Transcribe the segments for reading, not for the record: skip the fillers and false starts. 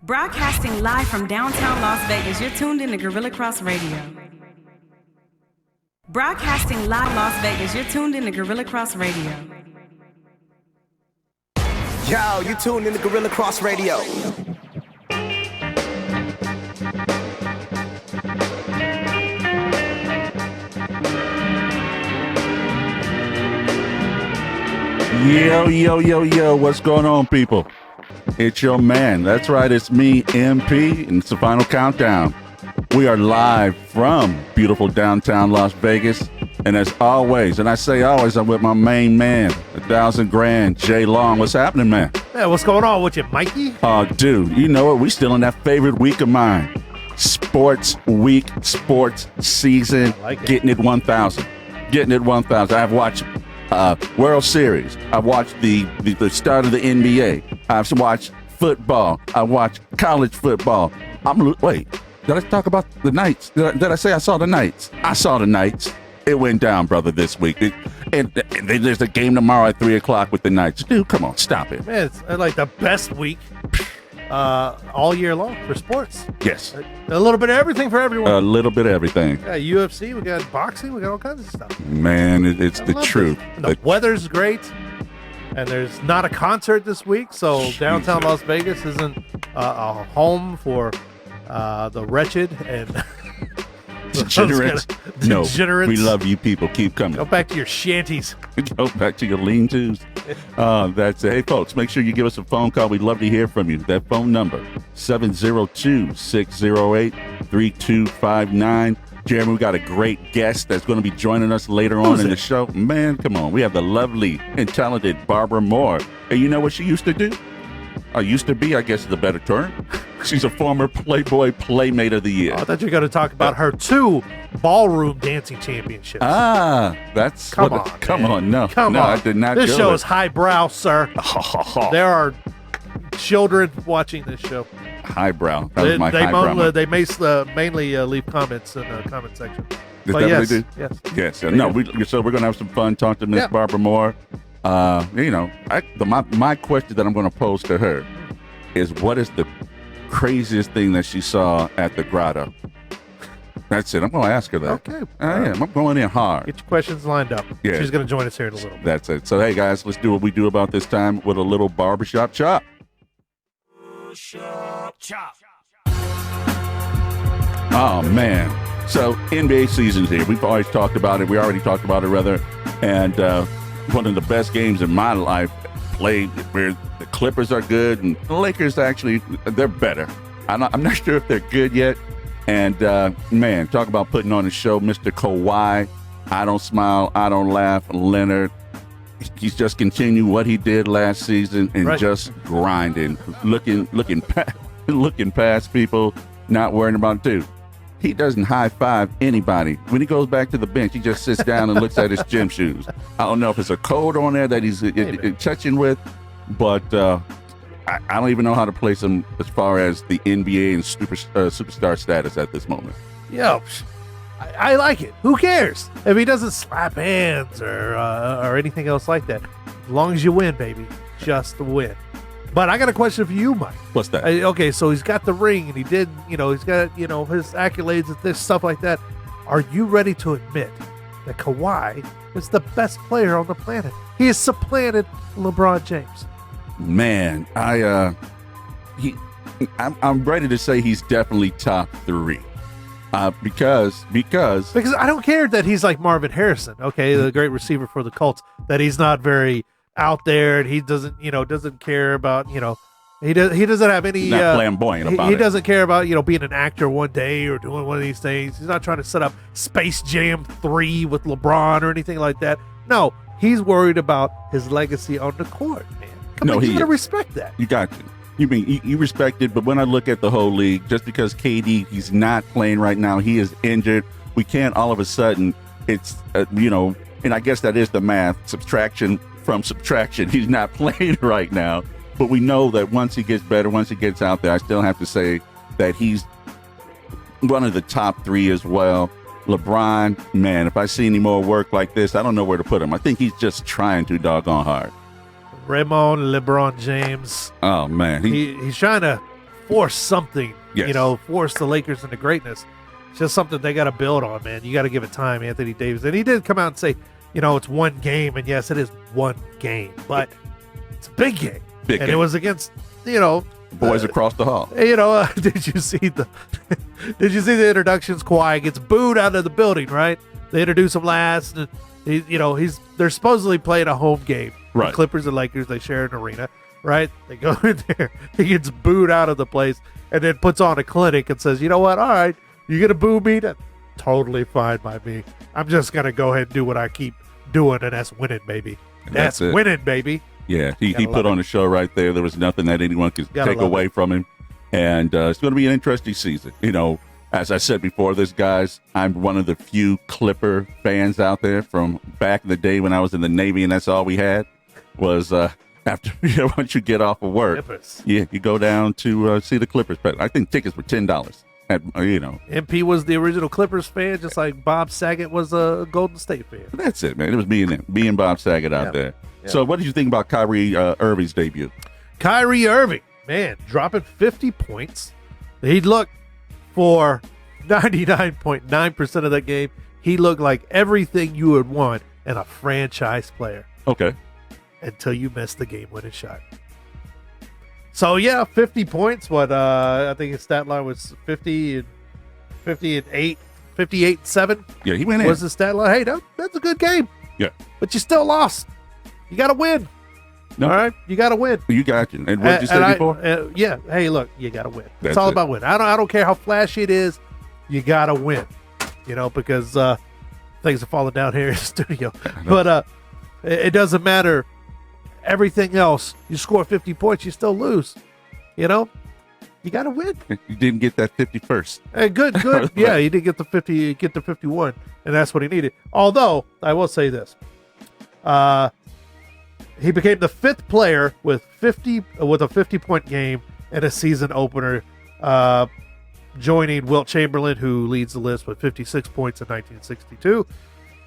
Broadcasting live from downtown Las Vegas, you're tuned in to Guerilla Cross Radio. Broadcasting live Las Vegas, you're tuned in to Guerilla Cross Radio. Yo, you tuned in to Guerilla Cross Radio. Yo, what's going on, people? It's your man. That's right, it's me, MP, and it's the final countdown. We are live from beautiful downtown Las Vegas, and as always, and I say always, I'm with my main man, 1,000 grand, Jay Long. What's happening, man? Yeah, what's going on with you, Mikey? Oh, dude, you know what? We still in that favorite week of mine. Sports week, sports season, like it. Getting it 1,000. Getting it 1,000. I've watched World Series. I've watched the start of the NBA. I've watched football. I watched college football. Wait, did I talk about the Knights? Did I say I saw the Knights? I saw the Knights. It went down, brother, this week. And there's a game tomorrow at 3 o'clock with the Knights. Dude, come on, stop it. Man, it's like the best week all year long for sports. Yes. A little bit of everything for everyone. A little bit of everything. We got UFC, we got boxing, we got all kinds of stuff. Man, it's the truth. And the weather's great, and there's not a concert this week, so downtown Las Vegas isn't a home for the wretched and Degenerates. No, degenerates. we love you people. Keep coming. Go back to your shanties. Go back to your lean-tos. That's it. Hey, folks, make sure you give us a phone call. We'd love to hear from you. That phone number, 702-608-3259. Jeremy, we got a great guest that's going to be joining us later on in the show. Man, come on. We have the lovely and talented Barbara Moore. And you know what she used to do? Used to be, I guess, is the better term. She's a former Playboy Playmate of the Year. Oh, I thought you were going to talk about her 2 ballroom dancing championships. That's Come on. No, I did not. This show is highbrow, sir. There are children watching this show. Highbrow. That was my highbrow. They mainly leave comments in the comment section. Is But that yes, what they do? yes. Yes. No. So we're gonna have some fun talking to Miss Barbara Moore. My question that I'm going to pose to her is, what is the craziest thing that she saw at the grotto? That's it. I'm going to ask her that. Okay. I am. I'm going in hard. Get your questions lined up. Yeah. She's going to join us here in a little bit. That's it. So, hey, guys, let's do what we do about this time with a little barbershop chop. Oh, man. So, NBA season's here. We've always talked about it. We already talked about it, rather. And one of the best games in my life played where the Clippers are good and the Lakers, actually, they're better. I'm not sure if they're good yet. And, man, talk about putting on a show. Mr. Kawhi, I don't smile, I don't laugh. Leonard, he's just continued what he did last season and just grinding, looking past people, not worrying about it, too. He doesn't high-five anybody. When he goes back to the bench, he just sits down and looks at his gym shoes. I don't know if it's a code on there that he's touching with, but I don't even know how to place him as far as the NBA and superstar status at this moment. Yeah, I like it. Who cares if he doesn't slap hands or anything else like that? As long as you win, baby, just win. But I got a question for you, Mike. What's that? Okay, so he's got the ring, and he's got, his accolades and this stuff like that. Are you ready to admit that Kawhi is the best player on the planet? He has supplanted LeBron James. Man, I'm ready to say he's definitely top 3. Because I don't care that he's like Marvin Harrison, okay, the great receiver for the Colts, that he's not very out there, and he doesn't care about, he doesn't have any not flamboyant about he it. doesn't care about being an actor one day or doing one of these things. He's not trying to set up Space Jam 3 with LeBron or anything like that. No, he's worried about his legacy on the court, man. Come on, you gotta respect that. You got to. You mean you respect it, but when I look at the whole league, just because KD, he's not playing right now, he is injured. We can't all of a sudden, it's and I guess that is the math, subtraction from subtraction. He's not playing right now, but we know that once he gets better, once he gets out there, I still have to say that he's one of the top 3 as well. LeBron, man, if I see any more work like this, I don't know where to put him. I think he's just trying too doggone hard. LeBron James. Oh, man. He's trying to force something, Yes. force the Lakers into greatness. It's just something they got to build on, man. You got to give it time, Anthony Davis. And he did come out and say, it's one game, and yes, it is one game, but it's a big game. Big and game. it was against, Boys across the hall. did you see the introductions? Kawhi gets booed out of the building, right? They introduce him last, and they're supposedly playing a home game. Right. The Clippers and Lakers, they share an arena, right? They go in there, he gets booed out of the place, and then puts on a clinic and says, "You know what? All right, you're gonna boo me? That's totally fine by me. I'm just gonna go ahead and do what I keep doing, and that's winning, baby. That's it. winning, baby." Yeah, he put on a show right there. There was nothing that anyone could Gotta take love away it. from him. And it's going to be an interesting season. As I said before, I'm one of the few Clipper fans out there from back in the day when I was in the Navy, and that's all we had was after once you get off of work, Clippers. you go down to see the Clippers. But I think tickets were $10. MP was the original Clippers fan, just like Bob Saget was a Golden State fan. That's it, man. It was me and Bob Saget out there. Yeah. So what did you think about Kyrie Irving's debut? Kyrie Irving, man, dropping 50 points. He looked for 99.9% of that game. He looked like everything you would want in a franchise player Okay. until you missed the game-winning shot. So, yeah, 50 points. I think his stat line was 50 and 8, 58-7 Yeah, he went in. was the stat line. Hey, that's a good game. Yeah. But you still lost. You got to win. No. All right? You got to win. You got you. And what did you say before? Yeah. Hey, look, you got to win. That's It's all it. about win. I don't care how flashy it is. You got to win. Because things are falling down here in the studio. But it doesn't matter. Everything else, you score 50 points, you still lose. You got to win. You didn't get that 51st. Hey, good. Yeah, he did get the 50, get the 51, and that's what he needed. Although I will say this, he became the 5th player with a 50-point game in a season opener, joining Wilt Chamberlain, who leads the list with 56 points in 1962.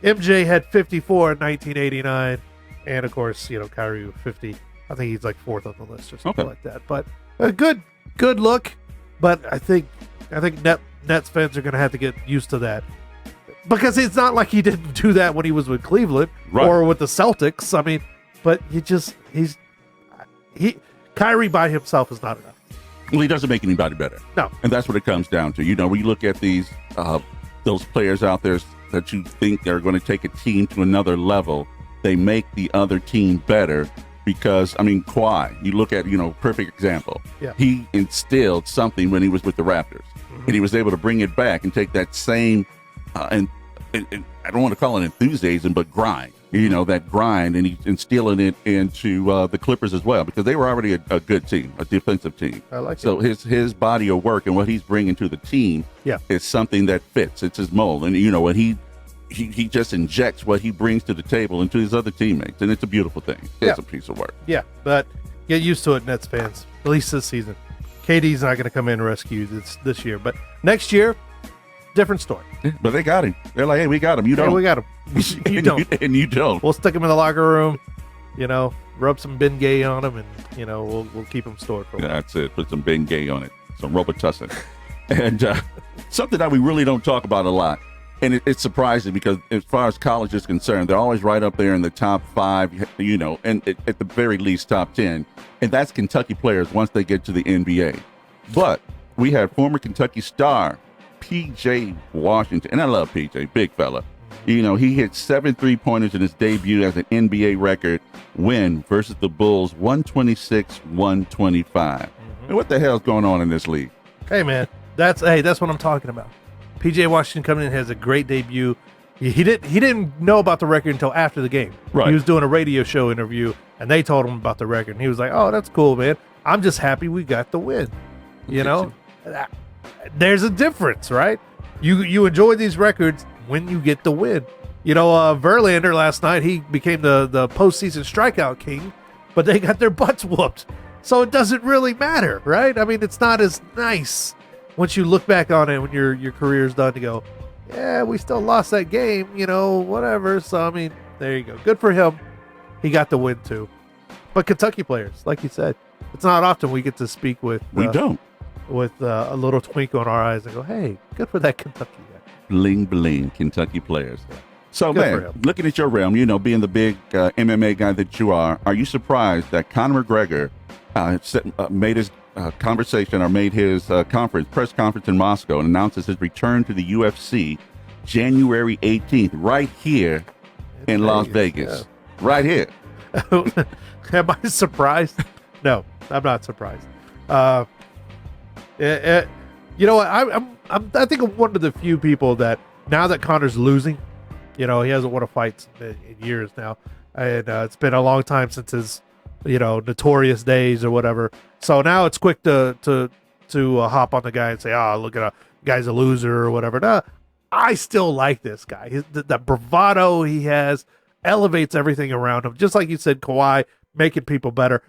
MJ had 54 in 1989, and of course, Kyrie with 50. I think he's like 4th on the list or something like that. But a good look. But I think Nets fans are going to have to get used to that, because it's not like he didn't do that when he was with Cleveland or with the Celtics. I mean, but Kyrie by himself is not enough. Well, he doesn't make anybody better. No. And that's what it comes down to. When you look at those players out there that you think are going to take a team to another level, they make the other team better. Because, Kawhi, you look at, perfect example. Yeah. He instilled something when he was with the Raptors. Mm-hmm. And he was able to bring it back and take that same, and I don't want to call it enthusiasm, but grind. That grind, and he's instilling it into the Clippers as well, because they were already a good team, a defensive team. I like so it. his body of work and what he's bringing to the team is something that fits. It's his mold. And, when he just injects what he brings to the table into his other teammates, and it's a beautiful thing. It's a piece of work. Yeah, but get used to it, Nets fans, at least this season. KD's not going to come in and rescue you this year, but next year, different story. Yeah, but they got him. They're like, hey, we got him. You don't. Hey, we got him. You don't. And you don't. We'll stick him in the locker room, rub some Bengay on him, and, we'll keep him stored for a while. That's it. Put some Bengay on it. Some Robitussin. And something that we really don't talk about a lot. And it's surprising, because as far as college is concerned, they're always right up there in the top 5, and at the very least top 10. And that's Kentucky players once they get to the NBA. But we had former Kentucky star P.J. Washington, and I love P.J., big fella. He hit 7 3-pointers in his debut as an NBA record win versus the Bulls, 126-125. And what the hell's going on in this league? Hey, man, that's what I'm talking about. P.J. Washington coming in has a great debut. He didn't know about the record until after the game. Right. He was doing a radio show interview, and they told him about the record, and he was like, "Oh, that's cool, man. I'm just happy we got the win." There's a difference, right? You enjoy these records when you get the win. Verlander last night, he became the postseason strikeout king, but they got their butts whooped. So it doesn't really matter, right? I mean, it's not as nice once you look back on it when your career's done to go, yeah, we still lost that game, whatever. So, I mean, there you go. Good for him. He got the win, too. But Kentucky players, like you said, it's not often we get to speak with. We don't. with a little twinkle in our eyes and go, hey, good for that Kentucky guy. Bling, bling, Kentucky players. So, Good for man, him. looking at your realm, being the big MMA guy that you are you surprised that Conor McGregor made his conversation or made his press conference in Moscow and announces his return to the UFC January 18th, right here in Las Vegas? Yeah. Right here. Am I surprised? No, I'm not surprised. You know what? I think I'm one of the few people that now that Conor's losing, he hasn't won a fight in years now, and it's been a long time since his, notorious days or whatever. So now it's quick to hop on the guy and say, "Oh, look at guy's a loser" or whatever. No, I still like this guy. The bravado he has elevates everything around him. Just like you said, Kawhi making people better.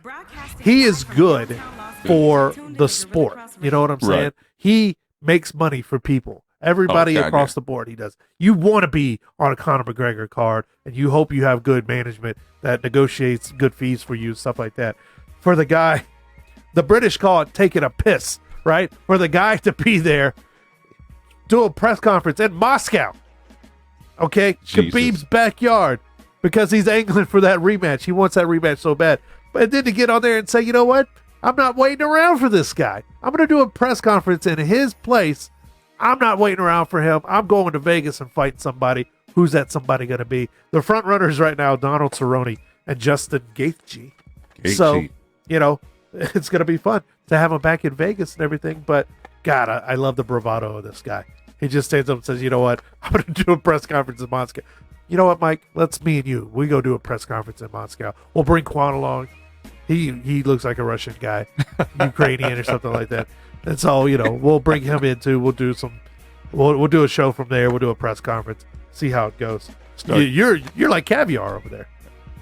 He is good for the sport. You know what I'm saying? Right. He makes money for people. Everybody across the board, he does. You want to be on a Conor McGregor card, and you hope you have good management that negotiates good fees for you, stuff like that. For the guy, the British call it taking a piss, right? For the guy to be there, do a press conference in Moscow, okay? Jesus. Khabib's backyard, because he's angling for that rematch. He wants that rematch so bad. But then to get on there and say, you know what? I'm not waiting around for this guy. I'm going to do a press conference in his place. I'm not waiting around for him. I'm going to Vegas and fighting somebody. Who's that somebody going to be? The front runners right now, Donald Cerrone and Justin Gaethje. So, it's going to be fun to have him back in Vegas and everything. But, God, I love the bravado of this guy. He just stands up and says, you know what? I'm going to do a press conference in Moscow. You know what, Mike? Let's me and you. We go do a press conference in Moscow. We'll bring Quan along. He looks like a Russian guy, Ukrainian or something like that. And so, we'll bring him in too. We'll do a show from there. We'll do a press conference. See how it goes. You're like caviar over there.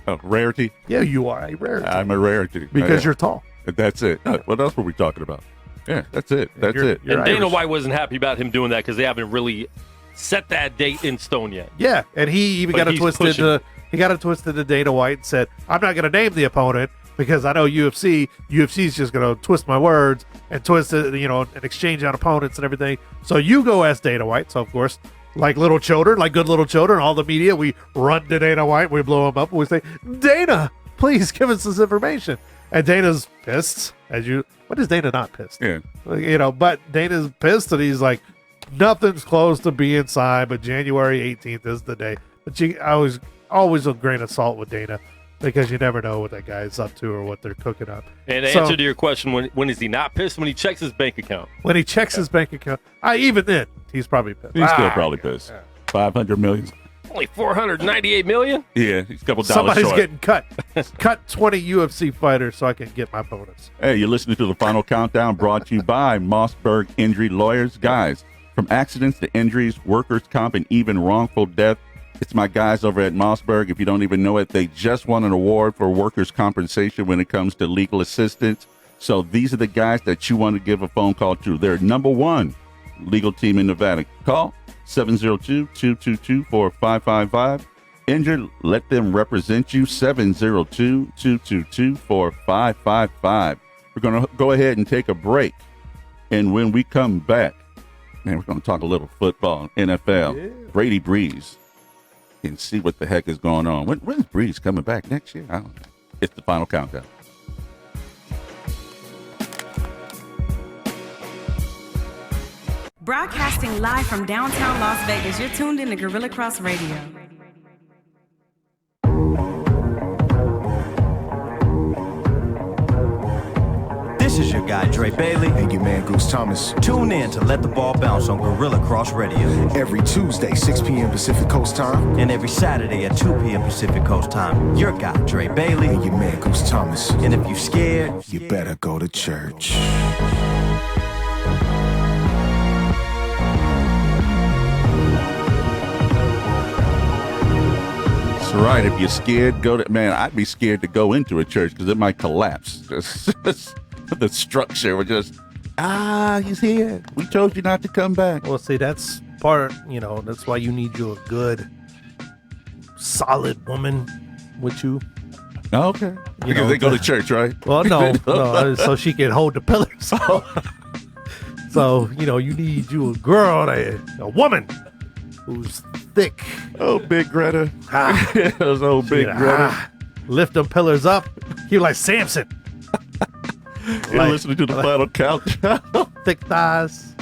Oh, rarity? Yeah, you are a rarity. I'm a rarity. Because you're tall. That's it. What else were we talking about? Yeah, that's it. That's it. And Dana White wasn't happy about him doing that because they haven't really set that date in stone yet. Yeah, and he even got it twisted to Dana White and said, I'm not going to name the opponent because I know UFC's just going to twist my words and twist it, and exchange out opponents and everything. So you go ask Dana White. So, of course, like little children, like good little children, all the media, we run to Dana White, we blow him up, and we say, Dana, please give us this information. And Dana's pissed. When is Dana not pissed? Yeah. But Dana's pissed, and he's like, nothing's close to being signed, but January 18th is the day. But always a grain of salt with Dana, because you never know what that guy's up to or what they're cooking up. And the answer to your question, when is he not pissed? When he checks his bank account. When he checks his bank account, even then, he's probably pissed. He's still probably pissed. Yeah. 500 million. Only $498 million? Yeah, he's a couple dollars Somebody's short. getting cut. Cut 20 UFC fighters so I can get my bonus. Hey, you're listening to the Final Countdown, brought to you by Mossberg Injury Lawyers. Guys, from accidents to injuries, workers' comp, and even wrongful death, it's my guys over at Mossberg. If you don't even know it, they just won an award for workers' compensation when it comes to legal assistance. So these are the guys that you want to give a phone call to. They're number one legal team in Nevada. Call 702-222-4555. Injured, let them represent you. 702-222-4555. We're going to go ahead and take a break. And when we come back, man, we're going to talk a little football, NFL, Brady Breeze, and see what the heck is going on. When's Breeze coming back next year? I don't know. It's the Final Countdown. Broadcasting live from downtown Las Vegas, you're tuned in to Guerilla Cross Radio. This is your guy, Dre Bailey. And your man, Goose Thomas. Tune in to Let the Ball Bounce on Guerilla Cross Radio. Every Tuesday, 6 p.m. Pacific Coast time. And every Saturday at 2 p.m. Pacific Coast time. Your guy, Dre Bailey. And your man, Goose Thomas. And if you're scared, you better go to church. That's right. If you're scared, I'd be scared to go into a church because it might collapse. Just the structure would just, he's here. We told you not to come back. Well, see, that's part, that's why you need you a good, solid woman with you. Okay. Because they go to church, right? Well, no, so she can hold the pillars. So, you need you a girl, a woman who's thick. Oh, Big Greta. Those old Big Greta. Lift them pillars up. He was like Samson. You're listening to the final countdown. Thick thighs.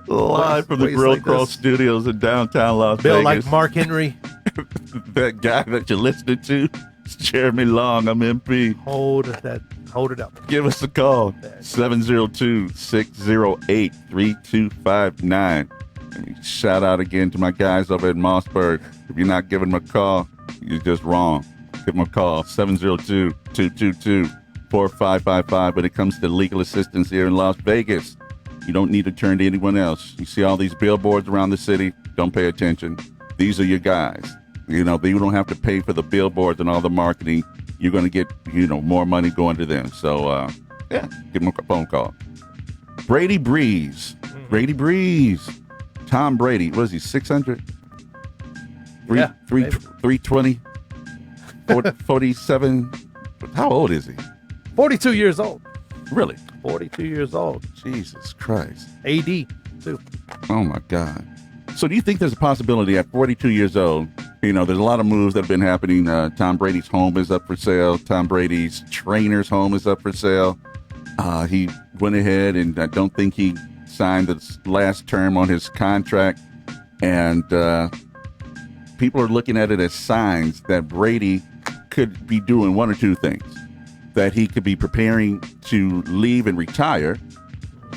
Live from the Waist Grill like Cross this. Studios in downtown Las Built Vegas. like Mark Henry. That guy that you're listening to is Jeremy Long. I'm MP. Hold it up. Give us a call, 702-608-3259. Shout out again to my guys over at Mossberg. If you're not giving them a call, you're just wrong. Give them a call, 702-222-4555. When it comes to legal assistance here in Las Vegas, you don't need to turn to anyone else. You see all these billboards around the city, don't pay attention. These are your guys. You don't have to pay for the billboards and all the marketing. You're going to get, more money going to them. So, give them a phone call. Brady Breeze. Tom Brady. What is he, 600? Yeah, 320? 47? How old is he? 42 years old. Really? 42 years old. Jesus Christ. AD, too. Oh, my God. So do you think there's a possibility at 42 years old, there's a lot of moves that have been happening. Tom Brady's home is up for sale. Tom Brady's trainer's home is up for sale. He went ahead and I don't think he signed the last term on his contract. And people are looking at it as signs that Brady could be doing one or two things. That he could be preparing to leave and retire,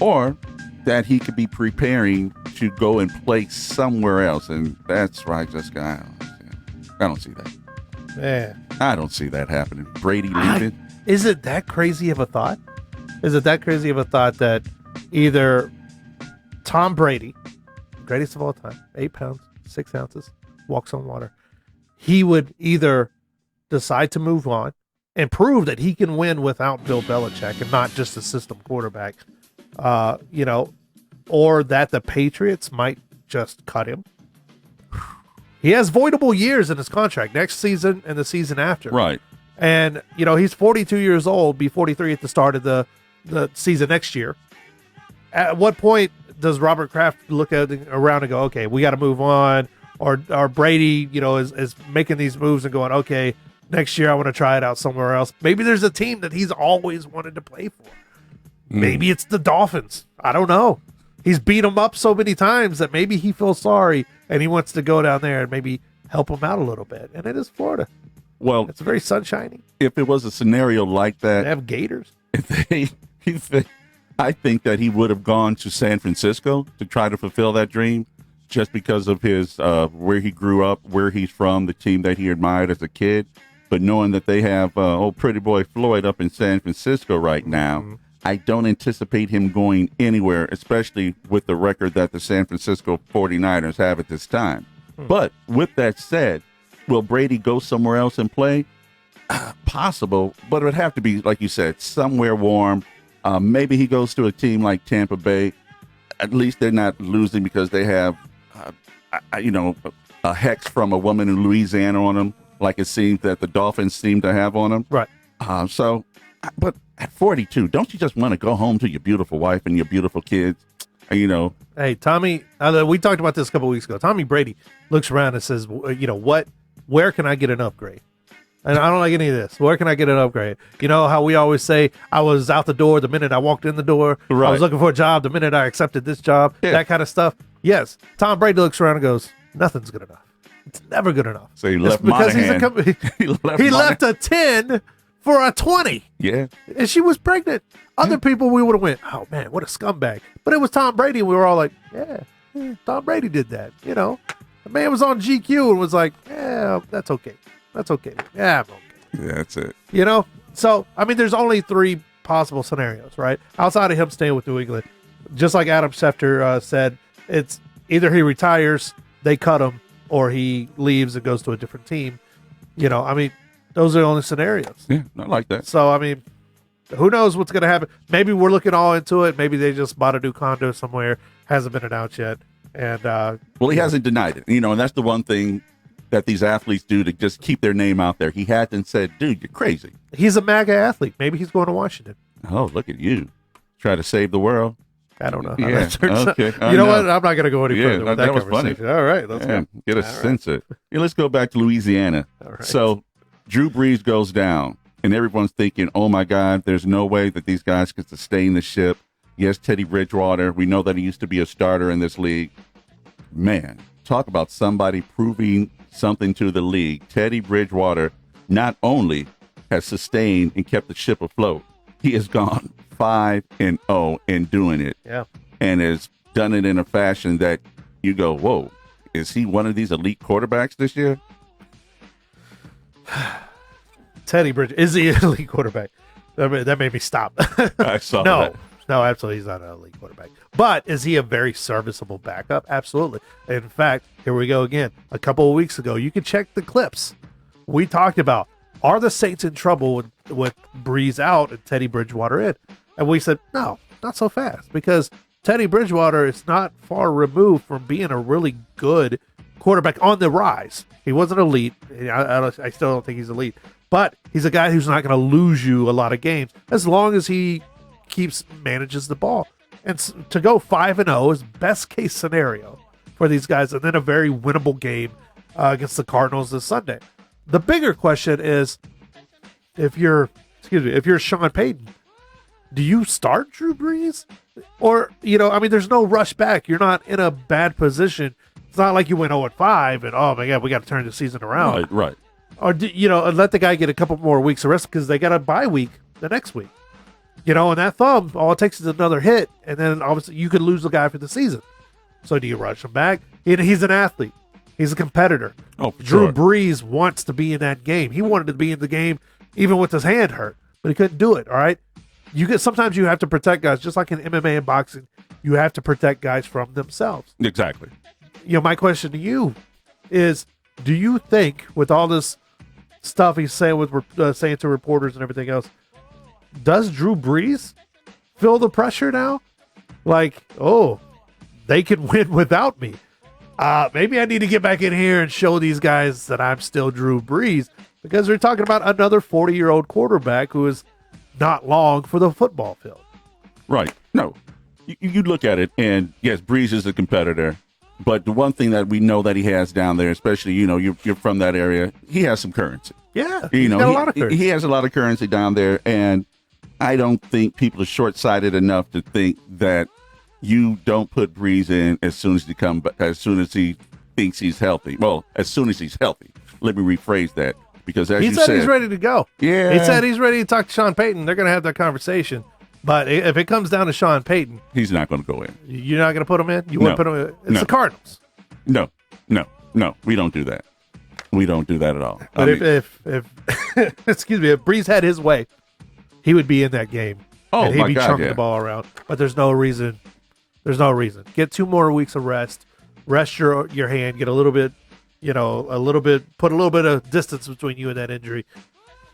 or that he could be preparing to go and play somewhere else. And that's right, I don't see that. Man. I don't see that happening. Brady leaving. Is it that crazy of a thought? Is it that crazy of a thought that either Tom Brady, greatest of all time, 8 pounds, 6 ounces, walks on water, he would either decide to move on and prove that he can win without Bill Belichick and not just a system quarterback, or that the Patriots might just cut him. He has voidable years in his contract next season and the season after. Right. And, he's 42 years old, be 43 at the start of the season next year. At what point does Robert Kraft look around and go, okay, we got to move on? Or Brady, is making these moves and going, okay, next year I want to try it out somewhere else. Maybe there's a team that he's always wanted to play for. Maybe it's the Dolphins. I don't know. He's beat them up so many times that maybe he feels sorry and he wants to go down there and maybe help them out a little bit. And it is Florida. Well, It's very sunshiny. if it was a scenario like that, They have gators. I think that he would have gone to San Francisco to try to fulfill that dream, just because of his where he grew up, where he's from, the team that he admired as a kid. But knowing that they have old pretty boy Floyd up in San Francisco right now, I don't anticipate him going anywhere, especially with the record that the San Francisco 49ers have at this time. But with that said, will Brady go somewhere else and play? Possible, but it would have to be, like you said, somewhere warm. Maybe he goes to a team like Tampa Bay. At least they're not losing because they have, a hex from a woman in Louisiana on them, like it seems that the Dolphins seem to have on them. Right. But at 42, don't you just want to go home to your beautiful wife and your beautiful kids? Hey, Tommy, we talked about this a couple weeks ago. Tommy Brady looks around and says, where can I get an upgrade? And I don't like any of this. Where can I get an upgrade? You know how we always say, I was out the door the minute I walked in the door. Right. I was looking for a job the minute I accepted this job. Yeah. That kind of stuff. Yes. Tom Brady looks around and goes, nothing's good enough. It's never good enough. So he It's left because Monahan. he left a 10 for a 20. Yeah. And she was pregnant. Other people, we would have went, oh, man, what a scumbag. But it was Tom Brady, and we were all like, yeah, Tom Brady did that. The man was on GQ and was like, yeah, that's okay. That's okay. Yeah, I'm okay. Yeah, that's it. So, there's only 3 possible scenarios, right? Outside of him staying with New England. Just like Adam Schefter said, it's either he retires, they cut him, or he leaves and goes to a different team. Those are the only scenarios. Yeah, not like that. So, who knows what's going to happen? Maybe we're looking all into it. Maybe they just bought a new condo somewhere. Hasn't been announced yet. And Well, he hasn't denied it. And that's the one thing that these athletes do to just keep their name out there. He hasn't said, dude, you're crazy. he's a MAGA athlete. Maybe he's going to Washington. Oh, look at you. Try to save the world. I don't know. How Yeah, that turns out. okay, I You know know. what? I'm not going to go any Yeah, further with that that was funny. conversation. All right, let's Yeah, go. get a sense of it. Yeah, let's go back to Louisiana. All right. So Drew Brees goes down, and everyone's thinking, oh, my God, there's no way that these guys can sustain the ship. Yes, Teddy Bridgewater. We know that he used to be a starter in this league. Man, talk about somebody proving something to the league. Teddy Bridgewater not only has sustained and kept the ship afloat, he has gone 5-0 in doing it. Yeah. And has done it in a fashion that you go, whoa, is he one of these elite quarterbacks this year? Teddy Bridge, is he an elite quarterback? That made me stop. I saw No, that. no, absolutely, he's not an elite quarterback. But is he a very serviceable backup? Absolutely. In fact, here we go again. A couple of weeks ago, you can check the clips. We talked about, are the Saints in trouble with Breeze out and Teddy Bridgewater in? And we said, no, not so fast, because Teddy Bridgewater is not far removed from being a really good quarterback on the rise. He wasn't elite. I still don't think he's elite. But he's a guy who's not going to lose you a lot of games as long as he manages the ball. And to go 5-0 is best case scenario for these guys, and then a very winnable game against the Cardinals this Sunday. The bigger question is, if you're Sean Payton, do you start Drew Brees? Or, there's no rush back. You're not in a bad position. It's not like you went 0-5 and, oh my God, we got to turn the season around. Right. Or, let the guy get a couple more weeks of rest because they got a bye week the next week. And that thumb, all it takes is another hit, and then obviously you could lose the guy for the season. So do you rush him back? He's an athlete. He's a competitor. Oh, for Drew sure. Brees wants to be in that game. He wanted to be in the game even with his hand hurt, but he couldn't do it, all right? Sometimes you have to protect guys, just like in MMA and boxing, you have to protect guys from themselves. Exactly. My question to you is, do you think with all this stuff he's saying saying to reporters and everything else, does Drew Brees feel the pressure now? Like, oh, they can win without me. Maybe I need to get back in here and show these guys that I'm still Drew Brees, because we're talking about another 40-year-old quarterback who is not long for the football field. Right. No, you look at it, and yes, Breeze is a competitor, but the one thing that we know that he has down there, especially, you're from that area, he has some currency. Yeah, he's got a lot of currency. He has a lot of currency down there, and I don't think people are short-sighted enough to think that you don't put Breeze in as soon as he thinks he's healthy. Well, as soon as he's healthy. Let me rephrase that, because as he you said said, he's ready to go. Yeah, he said he's ready to talk to Sean Payton. They're going to have that conversation. But if it comes down to Sean Payton, he's not going to go in. You're not going to put him in. You wouldn't put him in. It's the Cardinals. No, we don't do that. We don't do that at all. But if excuse me, if Breeze had his way, he would be in that game. Oh, and he'd my be God, chunking yeah. the ball around. But there's no reason. There's no reason. Get 2 more weeks of rest. Rest your hand. Get a little bit, put a little bit of distance between you and that injury,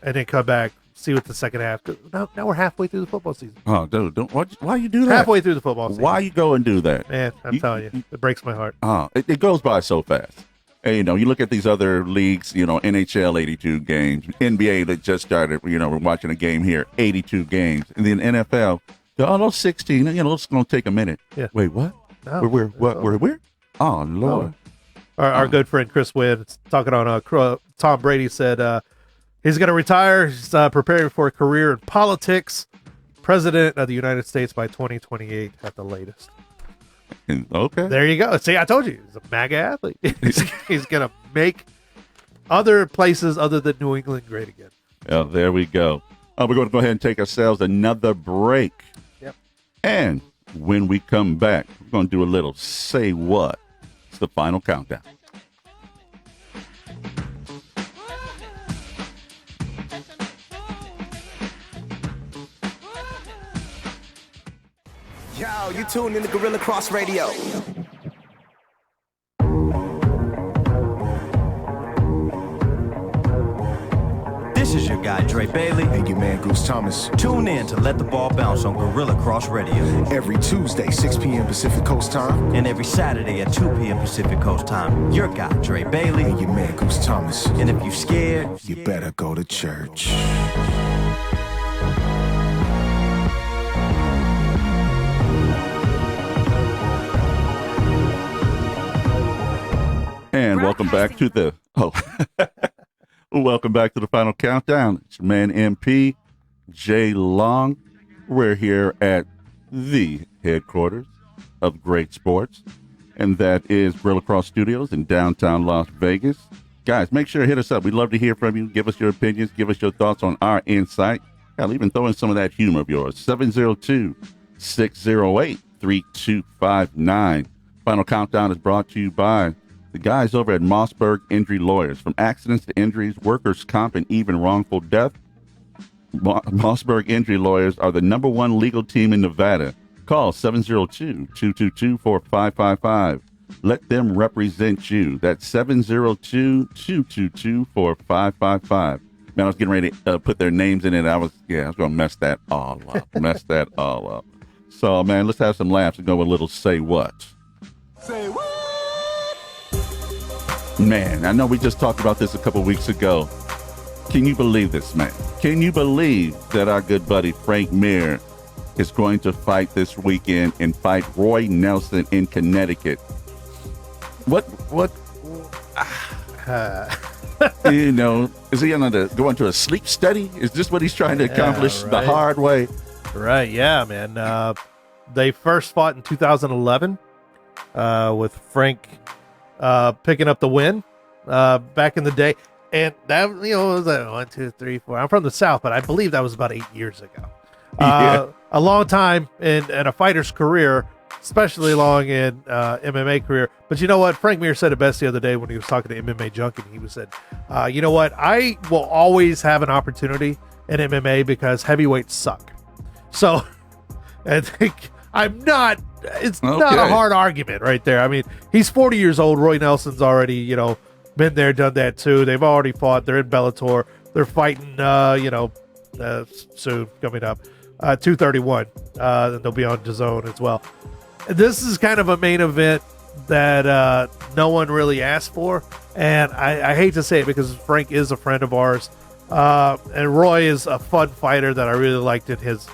and then come back. See what the second half. Now we're halfway through the football season. Oh, dude, why you do that? Halfway through the football season. Why you go and do that? Man, I'm telling you, it breaks my heart. It goes by so fast. And, you look at these other leagues, NHL 82 games, NBA that just started, we're watching a game here, 82 games. And then NFL, those 16, it's going to take a minute. Yeah. Wait, what? No, We're where? Oh, Lord. Our good friend Chris Wynn talking on Tom Brady said he's going to retire. He's preparing for a career in politics, president of the United States by 2028 at the latest. Okay. There you go. See, I told you, he's a MAGA athlete. He's going to make other places other than New England great again. Well, there we go. We're going to go ahead and take ourselves another break. Yep. And when we come back, we're going to do a little Say What. It's the final countdown. Yo, you tuned in to Guerilla Cross Radio. This is your guy, Dre Bailey. And your man, Goose Thomas. Tune in to Let the Ball Bounce on Guerilla Cross Radio. Every Tuesday, 6 p.m. Pacific Coast time. And every Saturday at 2 p.m. Pacific Coast time. Your guy, Dre Bailey. And your man, Goose Thomas. And if you scared, You better go to church. And welcome back to the welcome back to the final countdown. It's your man MP J Long. We're here at the headquarters of Great Sports, and that is Guerilla Cross Studios in downtown Las Vegas. Guys, make sure to hit us up. We'd love to hear from you. Give us your opinions. Give us your thoughts on our insight. I'll even throw in some of that humor of yours. 702-608-3259. Final countdown is brought to you by the guys over at Mossberg Injury Lawyers. From accidents to injuries, workers' comp, and even wrongful death, Mossberg Injury Lawyers are the #1 legal team in Nevada. Call 702-222-4555. Let them represent you. That's 702-222-4555. Man, I was getting ready to put their names in it. I was going to mess that all up. So, man, let's have some laughs and go with a little Say What. Say what? Man, I know we just talked about this a couple weeks ago. Can you believe this, man? Can you believe that our good buddy Frank Mir is going to fight this weekend and fight Roy Nelson in Connecticut? What? You know, is he going to go into a sleep study? Is this what he's trying to accomplish the hard way? Right, yeah, man. They first fought in 2011 with Frank picking up the win back in the day. And that, you know, was like 1, 2, 3, 4. I'm from the South, but I believe that was about 8 years ago. A long time in a fighter's career, especially long in MMA career. But you know what? Frank Mir said it best the other day when he was talking to MMA Junkie. He said, you know what? I will always have an opportunity in MMA because heavyweights suck. So I think it's not a hard argument right there. I mean, he's 40 years old. Roy Nelson's already, you know, been there, done that too. They've already fought. They're in Bellator. They're fighting, soon coming up, 231. Then they'll be on DAZN as well. This is kind of a main event that no one really asked for, and I hate to say it because Frank is a friend of ours, and Roy is a fun fighter that I really liked in his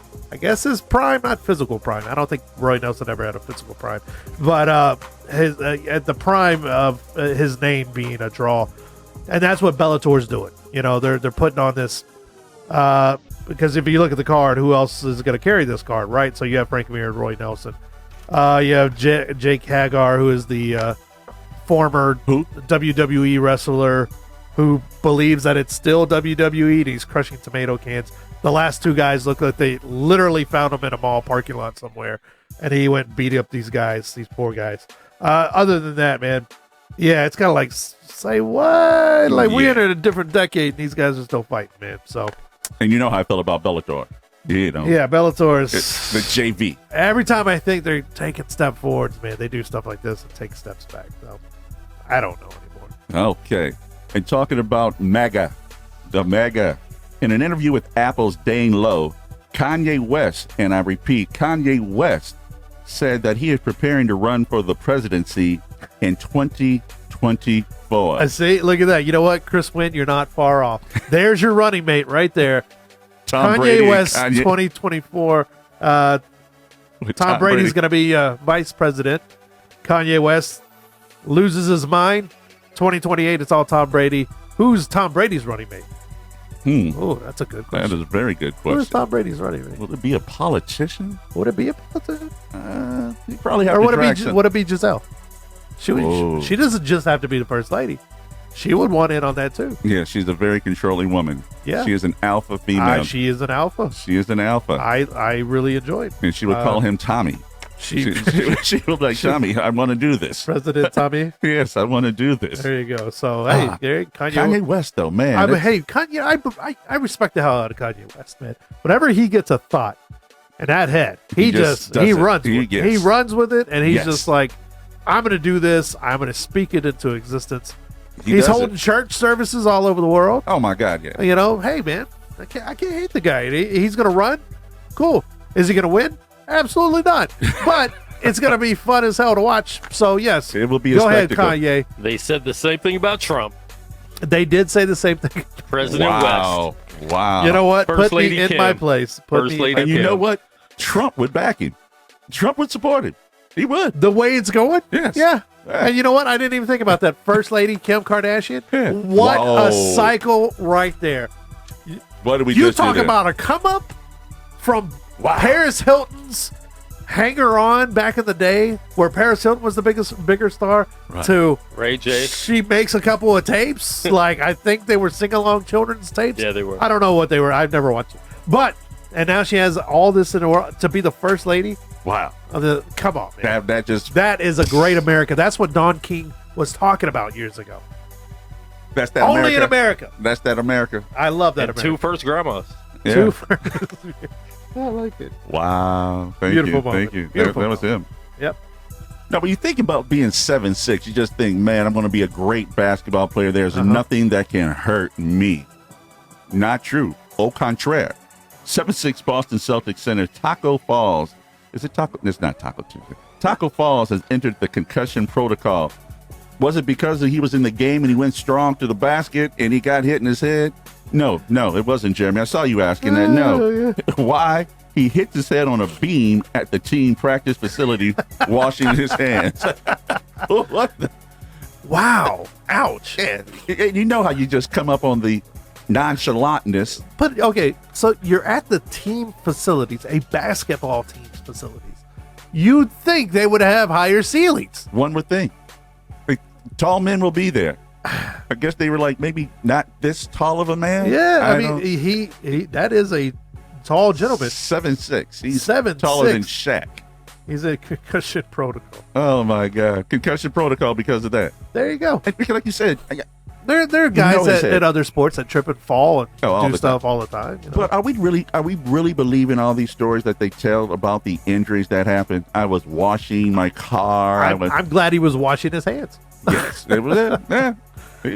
prime, not physical prime. I don't think Roy Nelson ever had a physical prime, but his at the prime of his name being a draw, and that's what Bellator's doing. You know, they're putting on this because if you look at the card, who else is going to carry this card, right? So you have Frank Mir and Roy Nelson. You have Jake Hagar, who is the former WWE wrestler who believes that it's still WWE, and he's crushing tomato cans. The last two guys look like they literally found him in a mall parking lot somewhere, and he went and beat up these guys, these poor guys. Other than that, man, yeah, it's kind of like, say what? Like, we entered a different decade, and these guys are still fighting, man. So, and you know how I feel about Bellator. You know, yeah, Bellator is the JV. Every time I think they're taking step forwards, man, they do stuff like this and take steps back. So, I don't know anymore. Okay. And talking about MAGA, the MAGA, in an interview with Apple's Dane Lowe, Kanye West, and I repeat, Kanye West said that he is preparing to run for the presidency in 2024. I see. Look at that. You know what, Chris Wynn, you're not far off. There's your running mate right there. Kanye West, 2024. Tom Brady's going to be vice president. Kanye West loses his mind. 2028, it's all Tom Brady. Who's Tom Brady's running mate? Oh, that's a good question. That is a very good question. Who's Tom Brady's running mate? Will it be a politician? Would it be a politician? You probably have or to would it be Giselle? She doesn't just have to be the first lady. She would want in on that too. Yeah, she's a very controlling woman. Yeah. She is an alpha female. She is an alpha. She is an alpha. I really enjoyed. And she would call him Tommy. She would be like, Tommy, I want to do this. President Tommy? Yes, I want to do this. There you go. So, hey, Kanye West, though, man. Kanye, I respect the hell out of Kanye West, man. Whenever he gets a thought in that head, he runs with it, and he's just like, I'm going to do this. I'm going to speak it into existence. He's holding church services all over the world. Oh, my God, yeah. You know, hey, man, I can't hate the guy. He's going to run? Cool. Is he going to win? Absolutely not. But it's going to be fun as hell to watch. So, yes. It will be Go a spectacle. ahead, Kanye. They said the same thing about Trump. They did say the same thing. President West. Wow. You know what? First Put Lady me in Kim. my place. First Lady And you Kim. know what? Trump would back him. Trump would support him. He would. The way it's going? Yes. Yeah. Yeah. And you know what? I didn't even think about that. First Lady Kim Kardashian. Yeah. What Whoa. a cycle right there. What did we You just do talk there? about a come up from Wow. Paris Hilton's hanger on back in the day where Paris Hilton was the bigger star Right. to Ray J. she makes a couple of tapes. Like, I think they were sing-along children's tapes. Yeah, they were. I don't know what they were. I've never watched it. But, and now she has all this in the world to be the first lady Wow. of the, come on, man. That just, That is a great America. That's what Don King was talking about years ago. that's that Only America. in America. That's that America. I love that And America. two first grandmas. Yeah. Two for- I like it. Wow. Thank Beautiful you. moment. Thank you. Beautiful That was him. Yep. Now, when you think about being 7'6", you just think, man, I'm going to be a great basketball player. There's Uh-huh. nothing that can hurt me. Not true. Au contraire. 7'6" Boston Celtics center Taco Falls. Is it Taco? It's not Taco Tuesday. Taco Falls has entered the concussion protocol. Was it because he was in the game and he went strong to the basket and he got hit in his head? No, it wasn't, Jeremy. I saw you asking that. No. Why? He hit his head on a beam at the team practice facility washing his hands. What the? Wow. Ouch. And you know how you just come up on the nonchalantness. But, okay, so you're at the team facilities, a basketball team's facilities. You'd think they would have higher ceilings. One would think. Like, tall men will be there. I guess they were like, maybe not this tall of a man. Yeah, I don't- mean, he that is a tall gentleman. 7'6". He's 7'6". taller than Shaq. He's a concussion protocol. Oh my God. Concussion protocol because of that. There you go. And like you said, There are guys know his head. at other sports that trip and fall and all do the stuff all the time. You know? but are we really believing all these stories that they tell about the injuries that happen? I was washing my car. I'm glad he was washing his hands. Yes, it was it. Yeah.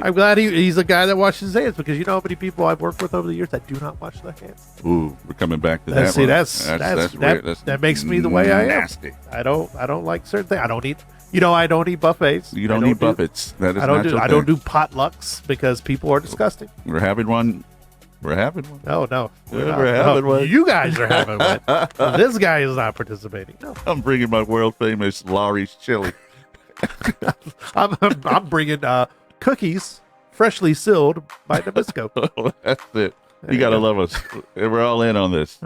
I'm glad he's a guy that washes his hands because you know how many people I've worked with over the years that do not wash their hands. Ooh, we're coming back to that. See, one. that's weird. that makes me the way I am. Nasty. I don't like certain things. I don't eat. I don't eat buffets. You don't eat buffets. That is not your I don't thing. do potlucks because people are disgusting. We're having one. We're having one. No. Yeah, we're having one. You guys are having one. This guy is not participating. No. I'm bringing my world famous Laurie's chili. I'm bringing cookies, freshly sealed by Nabisco. That's it. You gotta love us. We're all in on this.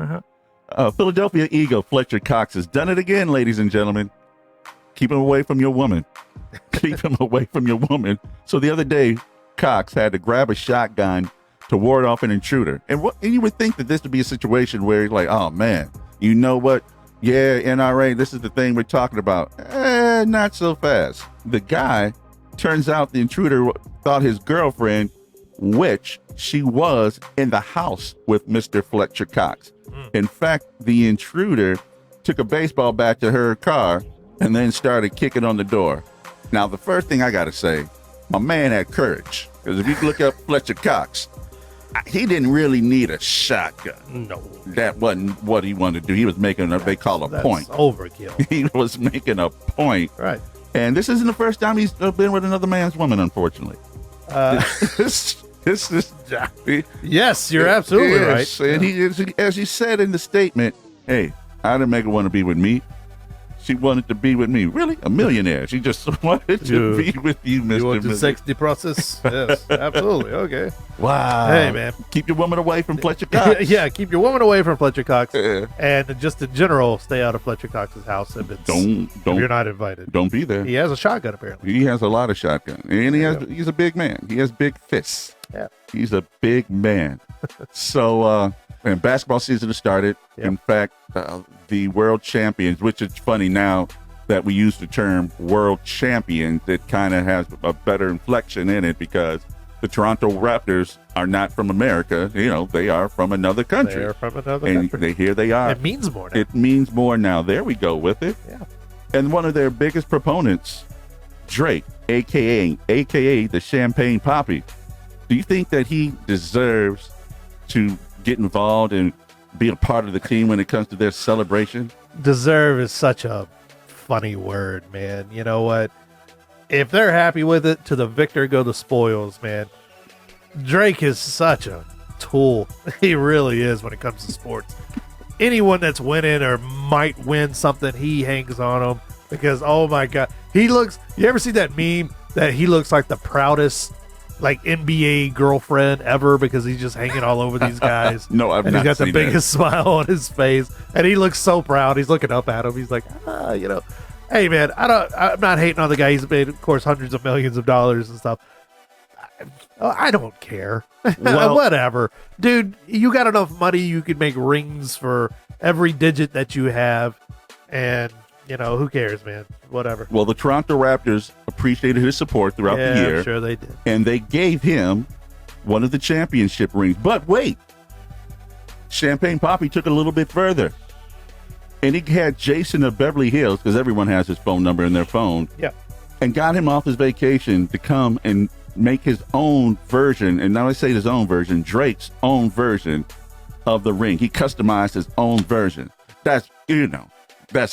Philadelphia Eagle Fletcher Cox has done it again, ladies and gentlemen. Keep him away from your woman. Keep him away from your woman. So the other day, Cox had to grab a shotgun to ward off an intruder. And you would think that this would be a situation where he's like, oh man, you know what? Yeah, NRA, this is the thing we're talking about. Not so fast. The guy, turns out the intruder thought his girlfriend, which she was in the house with Mr. Fletcher Cox. In fact, the intruder took a baseball bat to her car and then started kicking on the door. Now, the first thing I got to say, my man had courage. Because if you look up Fletcher Cox, he didn't really need a shotgun. No, That wasn't what he wanted to do. He was making what they call a that's point. overkill. He was making a point. Right. And this isn't the first time he's been with another man's woman, unfortunately. This is Yes, you're absolutely yes. right. And he, as he said in the statement, hey, I didn't make her want to be with me. She wanted to be with me. Really? A millionaire. She just wanted to be with you, Mr. You want the Millionaire. sexy process? Yes, absolutely. Okay. Wow. Hey, man. Keep your woman away from Fletcher Cox. Yeah, keep your woman away from Fletcher Cox, Yeah. and just in general, stay out of Fletcher Cox's house if it's if you're Don't not invited. don't be there. He has a shotgun apparently. He has a lot of shotgun. And he's a big man. He has big fists. Yeah. He's a big man. So, and basketball season has started. Yep. In fact, the world champions, which is funny now that we use the term world champions, it kind of has a better inflection in it because the Toronto Raptors are not from America. You know, they are from another country. They're from another and country. here they are. It means more now. It means more now. There we go with it. Yeah. And one of their biggest proponents, Drake, aka the Champagne Poppy. Do you think that he deserves to get involved and be a part of the team when it comes to their celebration? Deserve is such a funny word, man. You know what? If they're happy with it, to the victor go the spoils, man. Drake is such a tool. He really is when it comes to sports. Anyone that's winning or might win something, he hangs on them because oh my god, he looks. You ever see that meme that he looks like the proudest like NBA girlfriend ever because he's just hanging all over these guys? No, I've and not he's got the seen biggest smile on his face, and he looks so proud. He's looking up at him. He's like, hey man, I'm not hating on the guy. He's made, of course, hundreds of millions of dollars and stuff. I don't care. Well, whatever, dude. You got enough money, you could make rings for every digit that you have, and who cares, man? Whatever. Well, the Toronto Raptors appreciated his support throughout the year. I'm sure they did. And they gave him one of the championship rings. But wait, Champagne Poppy took it a little bit further. And he had Jason of Beverly Hills, because everyone has his phone number in their phone. Yeah. And got him off his vacation to come and make his own version. And now I say his own version, Drake's own version of the ring. He customized his own version. That's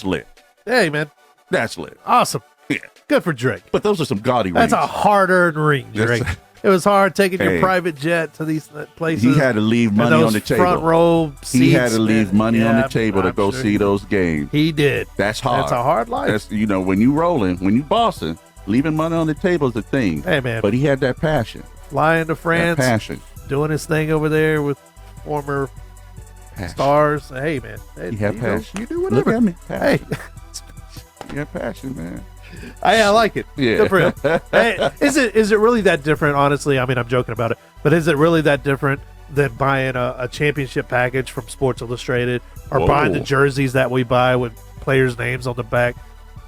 lit. Hey, man. That's lit. Awesome. Yeah. Good for Drake. But those are some gaudy rings. That's a hard-earned ring, Drake. It was hard taking your Hey. private jet to these places. He had to leave money and those on the table. front row seats. He had to leave money on Yeah, the table to I'm go sure see he those games. He did. That's hard. That's a hard life. That's, when you rolling, when you bossing, leaving money on the table is a thing. Hey, man. But he had that passion. Flying to France, That passion. doing his thing over there with former stars. Hey, man. Hey, He had you passion. You do Look whatever. at me. Hey, He had passion, man. I like it. Yeah. Good for him. Hey, is it really that different? Honestly, I mean, I'm joking about it, but is it really that different than buying a championship package from Sports Illustrated or buying the jerseys that we buy with players' names on the back?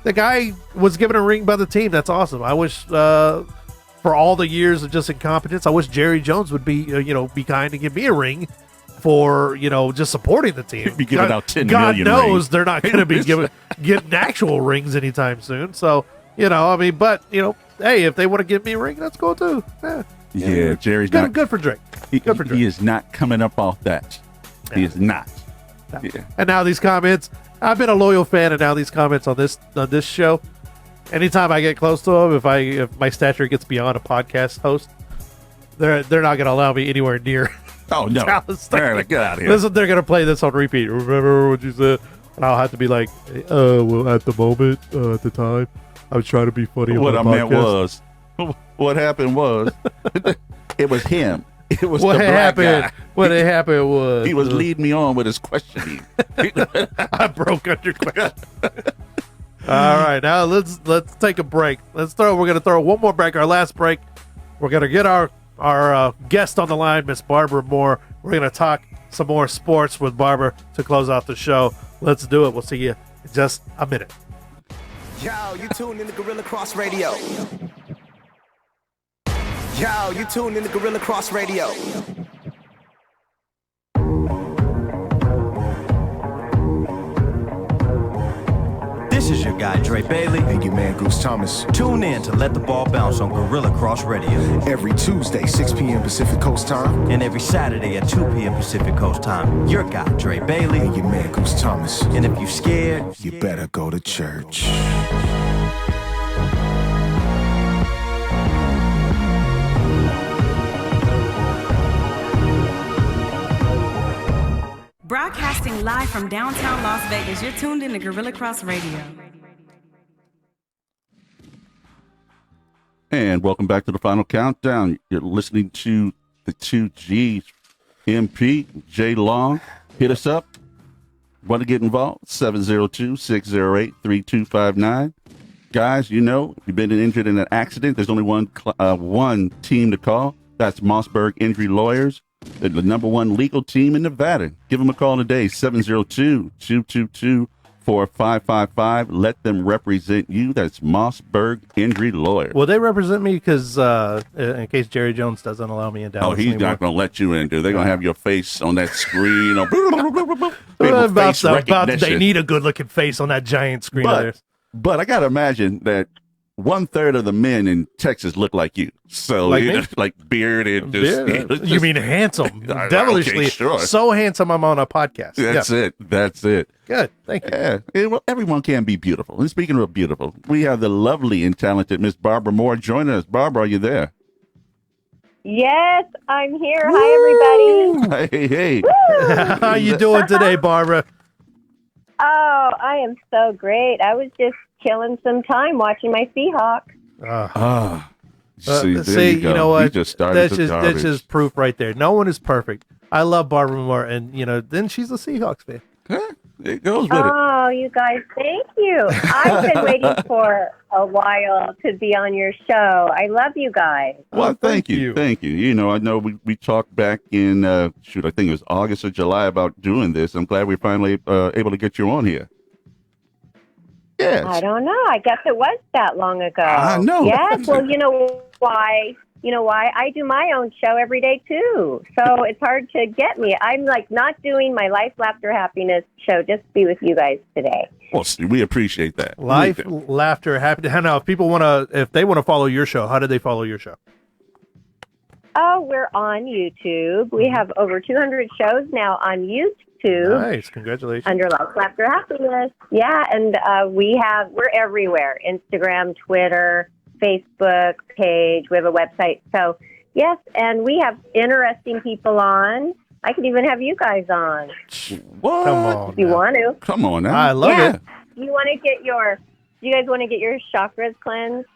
The guy was given a ring by the team. That's awesome. I wish, for all the years of just incompetence, I wish Jerry Jones would be, be kind and give me a ring for, just supporting the team. He'd be giving out 10 God million knows rings. they're not going to be getting actual rings anytime soon. So, but, hey, if they want to give me a ring, that's cool too. Yeah, Jerry's Good, not. good for Drake. Good for Drake. He is not coming up off that. He is not. Yeah. And now these comments, I've been a loyal fan, and now these comments on this show, anytime I get close to them, if my stature gets beyond a podcast host, they're not going to allow me anywhere near. Oh, no. Dallas They're get out of here. Listen, they're going to play this on repeat. Remember what you said? And I'll have to be like, well, at the moment, at the time, I was trying to be funny. What I on the meant podcast. was, what happened was, it was him. It was What the black happened? guy. What had happened was He was leading me on with his questioning. I broke under question. All right, now let's take a break. We're gonna throw one more break. Our last break. We're gonna get our guest on the line, Miss Barbara Moore. We're gonna talk some more sports with Barbara to close out the show. Let's do it. We'll see you in just a minute. Yo, you tuned in to Guerilla Cross Radio. Yo, you tuned in to Guerilla Cross Radio. This is your guy, Dre Bailey. And your man, Goose Thomas. Tune in to Let the Ball Bounce on Guerilla Cross Radio. Every Tuesday, 6 p.m. Pacific Coast Time. And every Saturday at 2 p.m. Pacific Coast Time. Your guy, Dre Bailey. And your man, Goose Thomas. And if you scared, You better go to church. Broadcasting live from downtown Las Vegas, you're tuned in to Guerilla Cross Radio. And welcome back to the final countdown. You're listening to the 2Gs. MP, J Long, hit us up. Want to get involved? 702-608-3259. Guys, if you've been injured in an accident, there's only one team to call. That's Mossberg Injury Lawyers. They're the number one legal team in Nevada. Give them a call today, 702-222-4555. Let them represent you. That's Mossberg Injury Lawyers. Will they represent me? Because in case Jerry Jones doesn't allow me in Dallas Oh, he's anymore. not going to let you in, dude. They're going to have your face on that screen. They need a good-looking face on that giant screen of theirs. But I got to imagine that 1/3 of the men in Texas look like you. So, Like me? like bearded. Just, You mean handsome? Okay, Devilishly. sure. So handsome I'm on a podcast. That's it. That's it. Good. Thank you. Yeah. Well, everyone can be beautiful. And speaking of beautiful, we have the lovely and talented Miss Barbara Moore joining us. Barbara, are you there? Yes, I'm here. Hi, everybody. Hey, hey. How you doing today, Barbara? Oh, I am so great. I was just killing some time watching my Seahawks. See, there See, you go. you know what? You just started That's the garbage. just proof right there. No one is perfect. I love Barbara Moore, and then she's a Seahawks fan. Huh? It goes with it. Oh, you guys, thank you. I've been waiting for a while to be on your show. I love you guys. Well, thank you. you. Thank you. You know, I know we talked back in, I think it was August or July about doing this. I'm glad we're finally able to get you on here. Yes. I don't know. I guess it was that long ago. I know. Yes. Well, you know why? You know why? I do my own show every day too. So it's hard to get me. I'm like not doing my Life, Laughter, Happiness show just to be with you guys today. Well, we appreciate that. Life, laughter, happiness. Now, if they want to follow your show, how do they follow your show? Oh, we're on YouTube. We have over 200 shows now on YouTube. Nice, congratulations. Under Life, Laughter, Happiness. Yeah, and we're everywhere. Instagram, Twitter, Facebook page. We have a website. So, yes, and we have interesting people on. I could even have you guys on. What? Come on. If you want to. Come on now. I love Yeah. it. You guys want to get your chakras cleansed?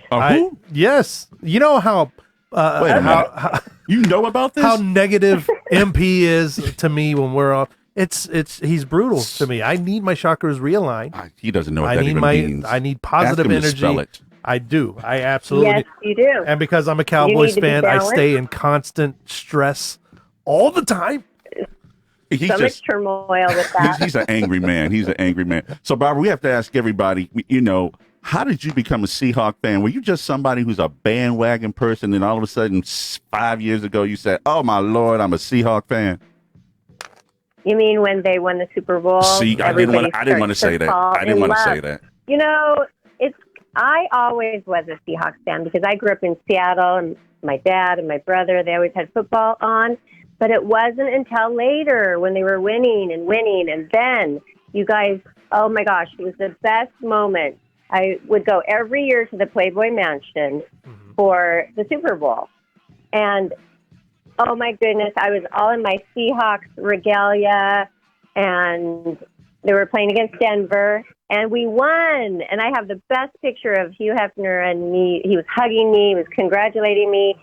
Who? Yes. You know how Wait a minute. You know about this? how negative MP is to me when we're on. He's brutal to me. I need my chakras realigned. He doesn't know what I that need even means. I need positive Ask him to energy. spell it. I do. I absolutely. Yes, you do. And because I'm a You Cowboys need to be fan, I balanced. stay in constant stress all the time. He's So much just turmoil with that. he's an angry man. He's an angry man. So, Barbara, we have to ask everybody, you know, how did you become a Seahawk fan? Were you just somebody who's a bandwagon person, and all of a sudden 5 years ago you said, oh, my Lord, I'm a Seahawk fan? You mean when they won the Super Bowl? See, I didn't want to say that. I didn't want to say that. You know, I always was a Seahawks fan because I grew up in Seattle, and my dad and my brother, they always had football on. But it wasn't until later when they were winning, and then you guys, oh my gosh, it was the best moment. I would go every year to the Playboy Mansion for the Super Bowl. And oh my goodness, I was all in my Seahawks regalia, and they were playing against Denver, and we won. And I have the best picture of Hugh Hefner and me. He was hugging me, he was congratulating me.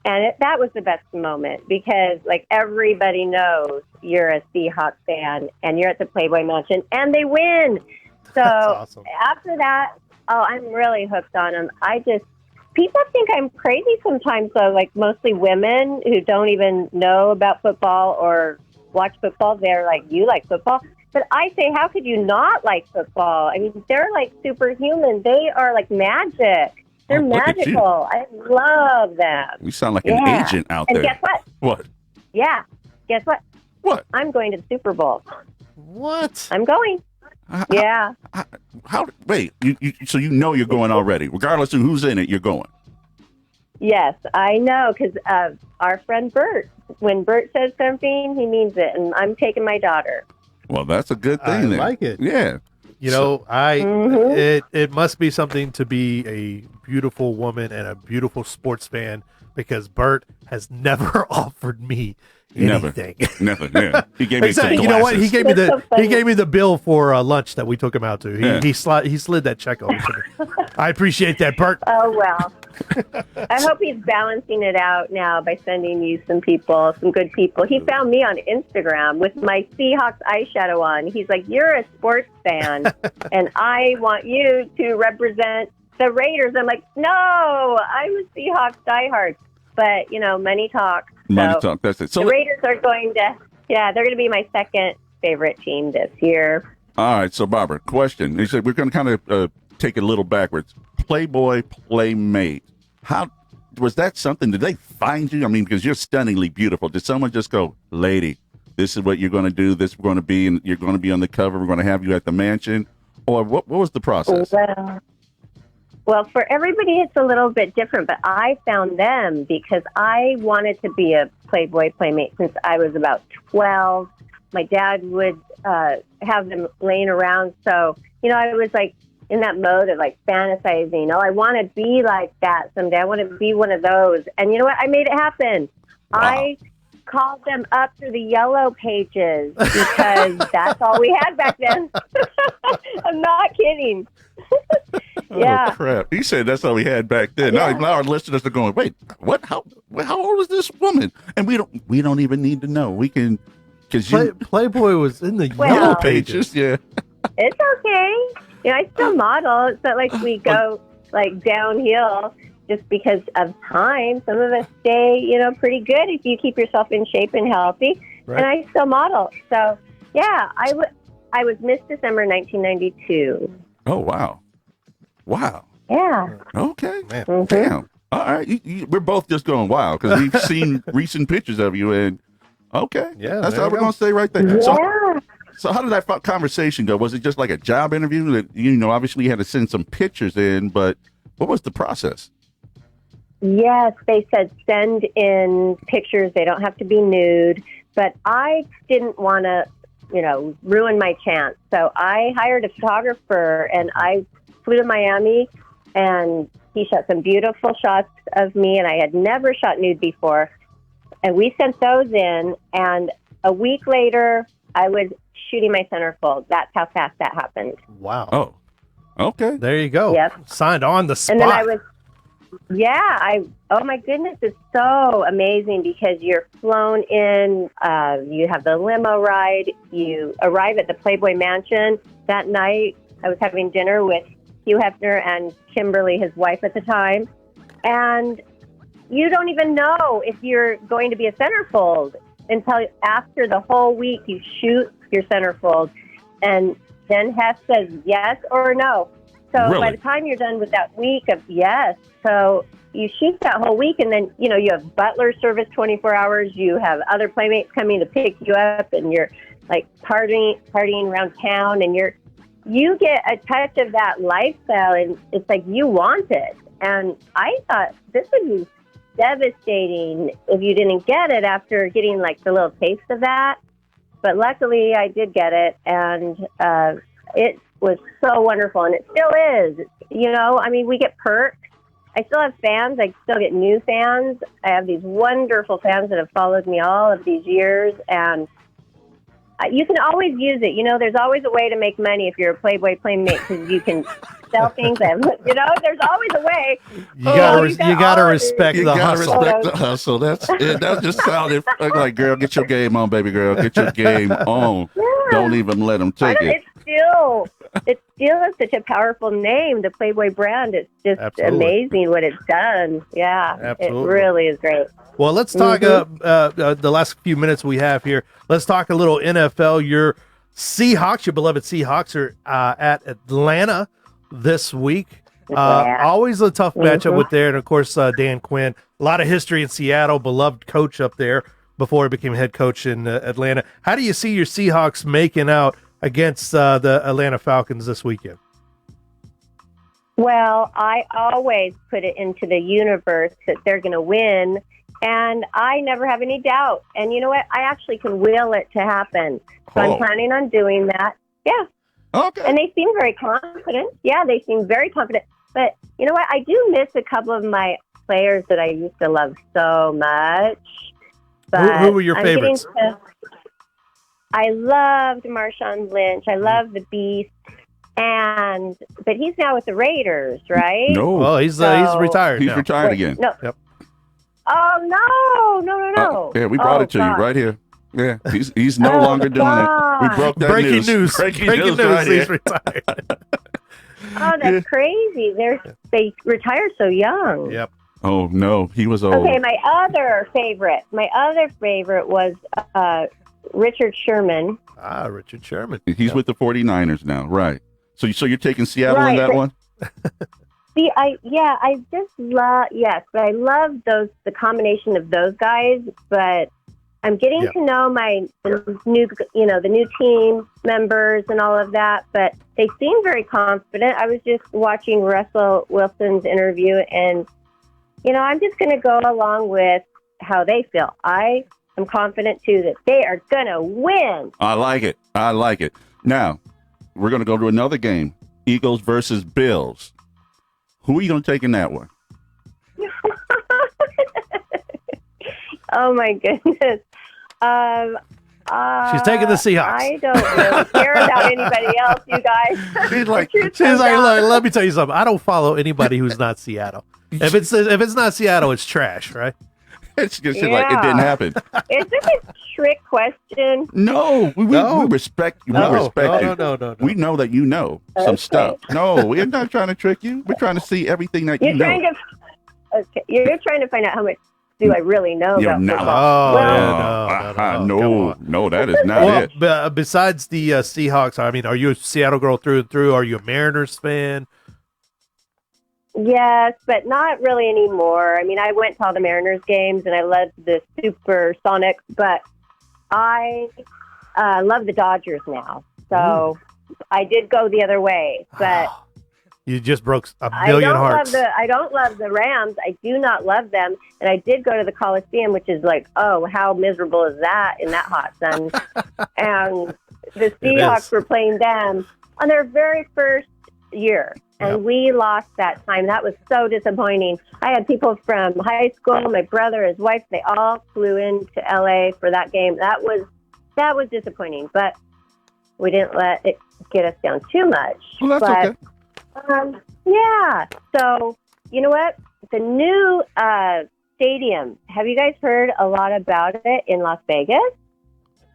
And that was the best moment because, like, everybody knows you're a Seahawks fan and you're at the Playboy Mansion and they win. So awesome. After that, I'm really hooked on them. People think I'm crazy sometimes, though, like mostly women who don't even know about football or watch football. They're like, you like football? But I say, how could you not like football? I mean, they're like superhuman. They are like magic. They're look at you. magical. I love them. You sound like an agent out and there. guess what? What? Yeah. Guess what? What? I'm going to the Super Bowl. What? I'm going. Yeah. How? Wait. So you know you're going already, regardless of who's in it. You're going. Yes, I know, because our friend Bert, when Bert says something, he means it, and I'm taking my daughter. Well, that's a good thing. I then. like it. Yeah. You know, it must be something to be a beautiful woman and a beautiful sports fan because Bert has never offered me anything. Never. Yeah. He gave me some You know what? He glasses. gave me the bill for lunch that we took him out to. He slid that check over to me. I appreciate that, Bert. Oh, well. I hope he's balancing it out now by sending you some good people. He found me on Instagram with my Seahawks eyeshadow on. He's like, you're a sports fan, and I want you to represent the Raiders. I'm like, no, I'm a Seahawks diehard. But, you know, money talks. Money talk. That's it. So the Raiders are they're going to be my second favorite team this year. all right. So Barbara, question. He said we're going to kind of take it a little backwards. Playboy Playmate. How was that something? Did they find you? I mean, because you're stunningly beautiful. Did someone just go, lady, this is what you're going to do. This is going to be, and you're going to be on the cover. We're going to have you at the mansion. Or what was the process? Well, for everybody, it's a little bit different, but I found them because I wanted to be a Playboy Playmate since I was about 12. My dad would have them laying around. So, you know, I was like in that mode of like fantasizing. Oh, I want to be like that someday. I want to be one of those. And you know what? I made it happen. Wow. I called them up through the yellow pages because that's all we had back then. I'm not kidding. Yeah. Oh, crap. He said that's all we had back then. Yeah. Now our listeners are going, wait, what? How old is this woman? And we don't even need to know. We can, because Playboy was in the Well- yellow pages. yeah. It's okay. You know, I still model. It's not like we go like downhill just because of time. Some of us stay, you know, pretty good if you keep yourself in shape and healthy. Right. And I still model. So, yeah, I was Miss December 1992. Oh, wow. Wow. Yeah. Okay. Man. Mhm. Damn. All right. We're both just going, wow, because we've seen recent pictures of you. And okay. Yeah, That's there all you we're go. going to say right there. Yeah. So how did that conversation go? Was it just like a job interview that, you know, obviously you had to send some pictures in, but what was the process? Yes, they said send in pictures. They don't have to be nude. But I didn't want to, you know, ruin my chance. So I hired a photographer and I flew to Miami and he shot some beautiful shots of me. And I had never shot nude before. And we sent those in. And a week later, I was shooting my centerfold. That's how fast that happened. Wow. Oh, okay. There you go. Yep. Signed on the spot. And then I was, oh my goodness, it's so amazing because you're flown in, you have the limo ride, you arrive at the Playboy Mansion. That night, I was having dinner with Hugh Hefner and Kimberly, his wife at the time. And you don't even know if you're going to be a centerfold until after the whole week you shoot your centerfold. And then Hef says yes or no. So Really? by the time you're done with that week of yes, so you shoot that whole week, and then, you know, you have butler service 24 hours. You have other playmates coming to pick you up, and you're like partying around town, and you get a touch of that lifestyle, and it's like you want it. And I thought this would be devastating if you didn't get it after getting like the little taste of that. But luckily, I did get it, and it was so wonderful, and it still is. You know, I mean, we get perks. I still have fans. I still get new fans. I have these wonderful fans that have followed me all of these years, and you can always use it. You know, there's always a way to make money if you're a Playboy Playmate because you can sell things. And, you know, there's always a way. You gotta respect You the gotta hustle. respect the hustle. That just sounded like, girl, get your game on, baby girl. Get your game on. Yeah. Don't even let them take it. It still is such a powerful name, the Playboy brand. It's just Absolutely. amazing what it's done. Yeah, Absolutely. it really is great. Well, let's talk the last few minutes we have here. Let's talk a little NFL. Your Seahawks, your beloved Seahawks, are at Atlanta this week. Always a tough matchup with there. And, of course, Dan Quinn, a lot of history in Seattle, beloved coach up there before he became head coach in Atlanta. How do you see your Seahawks making out against the Atlanta Falcons this weekend? Well, I always put it into the universe that they're going to win, and I never have any doubt. And you know what? I actually can will it to happen. So I'm planning on doing that. Yeah. Okay. And they seem very confident. Yeah, they seem very confident. But you know what? I do miss a couple of my players that I used to love so much. But Who were your I'm favorites? I loved Marshawn Lynch. I love the Beast. But he's now with the Raiders, right? No. Well, he's retired He's now. retired again. No. Yep. Oh, no. Yeah, we brought it to you right here. Yeah, he's no longer doing it. We broke that Breaking news. Breaking news right He's here. retired. Oh, that's crazy. They retire so young. Yep. Oh, no, he was old. Okay, my other favorite was Richard Sherman. Ah, Richard Sherman. He's with the 49ers now, right. So you're taking Seattle in that one? See, I just love, but I love the combination of those guys, but I'm getting to know the new team members and all of that, but they seem very confident. I was just watching Russell Wilson's interview, and, you know, I'm just going to go along with how they feel. I am confident, too, that they are going to win. I like it. Now, we're going to go to another game, Eagles versus Bills. Who are you going to take in that one? Oh, my goodness. She's taking the Seahawks. I don't really care about anybody else, you guys. She's like, She's like, look, let me tell you something. I don't follow anybody who's not Seattle. If it's not Seattle, it's trash, right? it's just like it didn't happen. Is this a trick question? No, we respect you. No, we respect you. no. We know that you know some stuff. No, we're not trying to trick you. We're trying to see everything that you know. You're trying to find out how much do I really know You're about not. football. No, that is not it. Besides the Seahawks, I mean, are you a Seattle girl through and through? Are you a Mariners fan? Yes, but not really anymore. I mean, I went to all the Mariners games and I loved the Supersonics, but I love the Dodgers now. So I did go the other way, but you just broke a million hearts. I don't love the Rams. I do not love them. And I did go to the Coliseum, which is like, oh, how miserable is that in that hot sun? And the Seahawks were playing them on their very first year. And we lost that time. That was so disappointing. I had people from high school, my brother, his wife, they all flew into LA for that game. That was disappointing, but we didn't let it get us down too much. Well, that's okay. Yeah. So, you know what? The new stadium, have you guys heard a lot about it in Las Vegas?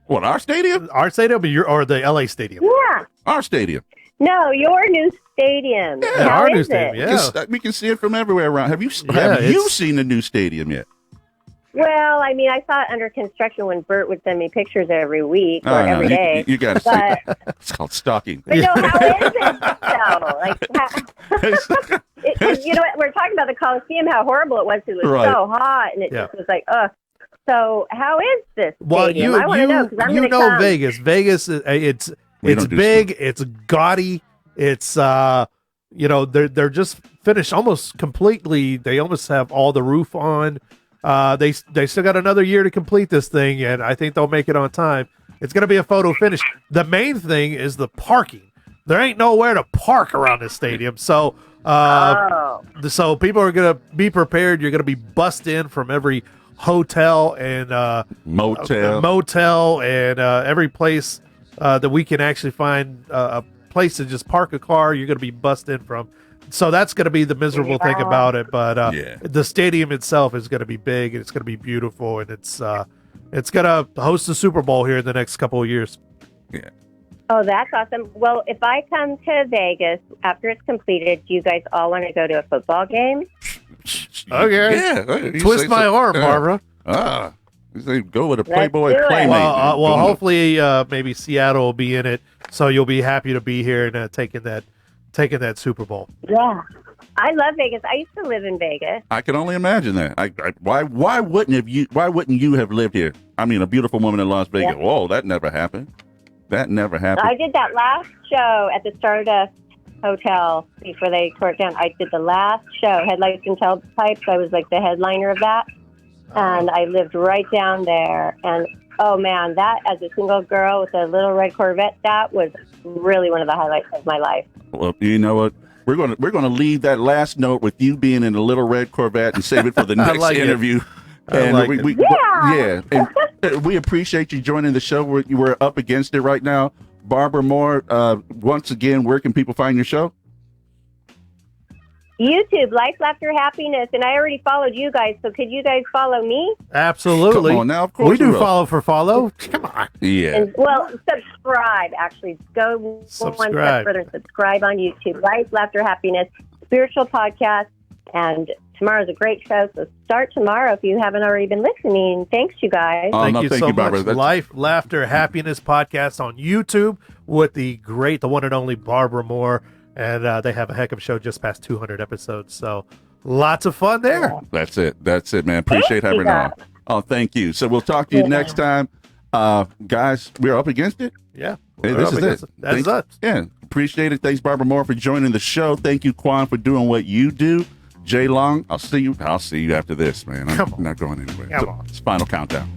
What, our stadium? Our stadium or the LA stadium? Yeah. Our stadium. No, your new stadium. Yeah, How our is new stadium. it? Yeah. We can see it from everywhere around. Have you it's- seen the new stadium yet? Well, I mean, I saw it under construction when Bert would send me pictures every week or every day. You got to see it. It's called stalking. But no, how is it though? You know what? We're talking about the Coliseum, how horrible it was. It was so hot, and it just was like, ugh. So how is this stadium? I want to know because I'm going to come. Vegas. Vegas, it's big. It's gaudy. It's they're just finished almost completely. They almost have all the roof on. They still got another year to complete this thing, and I think they'll make it on time. It's going to be a photo finish. The main thing is the parking. There ain't nowhere to park around this stadium, so so people are going to be prepared. You're going to be bussed in from every hotel and motel and every place that we can actually find a place to just park a car. You're going to be bussed in from. So that's going to be the miserable thing about it. But the stadium itself is going to be big, and it's going to be beautiful, and it's going to host the Super Bowl here in the next couple of years. Yeah. Oh, that's awesome. Well, if I come to Vegas after it's completed, do you guys all want to go to a football game? Okay. Yeah. Twist my arm, Barbara. You say go with a Playboy do it. Playmate. Well, hopefully maybe Seattle will be in it, so you'll be happy to be here and taking that Super Bowl. Yeah. I love Vegas. I used to live in Vegas. I can only imagine that. Why wouldn't you have lived here? I mean, a beautiful woman in Las Vegas. Yeah. Whoa, that never happened. That never happened. I did that last show at the Stardust Hotel before they tore it down. I did the last show, Headlights and Tailpipes. I was like the headliner of that. And I lived right down there. And oh man, that as a single girl with a little red Corvette, that was really one of the highlights of my life. Well, you know what? We're gonna leave that last note with you being in a little red Corvette and save it for the next interview. And and we appreciate you joining the show. We're up against it right now. Barbara Moore, once again, where can people find your show? YouTube, Life, Laughter, Happiness, and I already followed you guys, so could you guys follow me? Absolutely. Come on now, of course we do will. follow for follow. Come on. Yeah. And, well, subscribe, actually. Go one step further and subscribe on YouTube. Life, Laughter, Happiness, spiritual podcast, and tomorrow's a great show, so start tomorrow if you haven't already been listening. Thanks, you guys. Thank you so Barbara. much. Life, Laughter, Happiness podcast on YouTube with the one and only Barbara Moore. And they have a heck of a show, just past 200 episodes. So lots of fun there. That's it, man. Appreciate having her on. Oh, thank you. So we'll talk to you next time. Guys, we're up against it. Yeah. Hey, this is it. That's us. Yeah. Appreciate it. Thanks, Barbara Moore, for joining the show. Thank you, Quan, for doing what you do. Jay Long, I'll see you after this, man. I'm not going anywhere. Come on. It's Final Countdown.